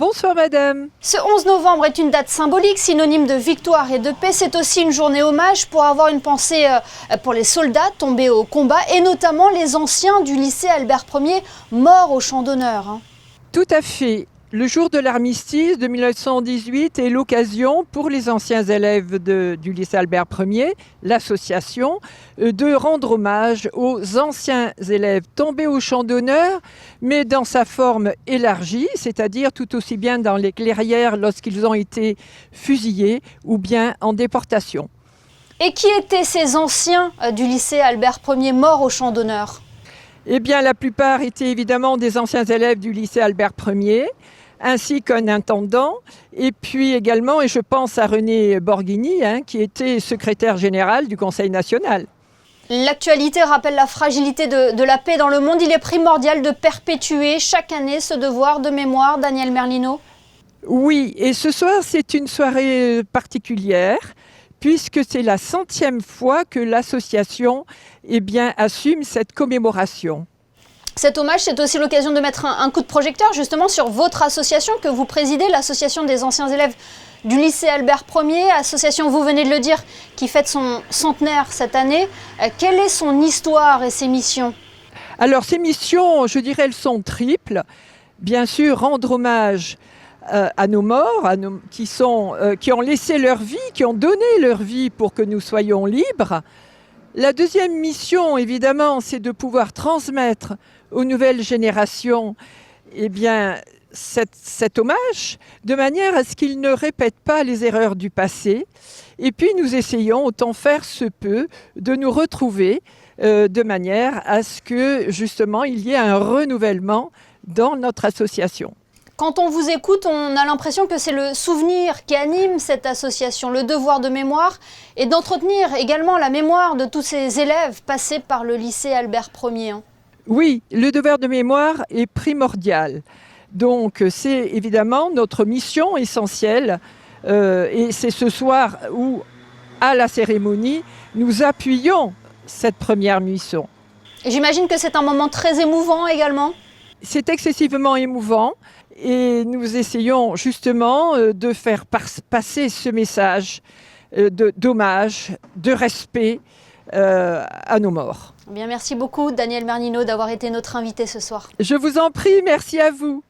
Bonsoir madame. Ce 11 novembre est une date symbolique, synonyme de victoire et de paix. C'est aussi une journée hommage pour avoir une pensée pour les soldats tombés au combat et notamment les anciens du lycée Albert Ier morts au champ d'honneur. Tout à fait. Le jour de l'armistice de 1918 est l'occasion pour les anciens élèves du lycée Albert Ier, l'association, de rendre hommage aux anciens élèves tombés au champ d'honneur, mais dans sa forme élargie, c'est-à-dire tout aussi bien dans les clairières lorsqu'ils ont été fusillés ou bien en déportation. Et qui étaient ces anciens du lycée Albert Ier morts au champ d'honneur ? Eh bien, la plupart étaient évidemment des anciens élèves du lycée Albert Ier, ainsi qu'un intendant, et puis également, et je pense à René Borghini, qui était secrétaire général du Conseil national. L'actualité rappelle la fragilité de la paix dans le monde. Il est primordial de perpétuer chaque année ce devoir de mémoire, Daniel Merlino. Oui, et ce soir, c'est une soirée particulière, puisque c'est la 100e fois que l'association assume cette commémoration. Cet hommage, c'est aussi l'occasion de mettre un coup de projecteur justement sur votre association que vous présidez, l'association des anciens élèves du lycée Albert Ier, association, vous venez de le dire, qui fête son centenaire cette année. Quelle est son histoire et ses missions ? Alors, ces missions, je dirais, elles sont triples. Bien sûr, rendre hommage à nos morts, qui ont laissé leur vie, qui ont donné leur vie pour que nous soyons libres. La deuxième mission, évidemment, c'est de pouvoir transmettre aux nouvelles générations cet hommage, de manière à ce qu'ils ne répètent pas les erreurs du passé. Et puis nous essayons, autant faire se peut, de nous retrouver de manière à ce que, justement, il y ait un renouvellement dans notre association. Quand on vous écoute, on a l'impression que c'est le souvenir qui anime cette association, le devoir de mémoire, et d'entretenir également la mémoire de tous ces élèves passés par le lycée Albert Ier. Oui, le devoir de mémoire est primordial. Donc c'est évidemment notre mission essentielle, et c'est ce soir où, à la cérémonie, nous appuyons cette première mission. Et j'imagine que c'est un moment très émouvant également. C'est excessivement émouvant. Et nous essayons justement de faire passer ce message d'hommage, de respect à nos morts. Bien, merci beaucoup Daniel Merlino d'avoir été notre invité ce soir. Je vous en prie, merci à vous.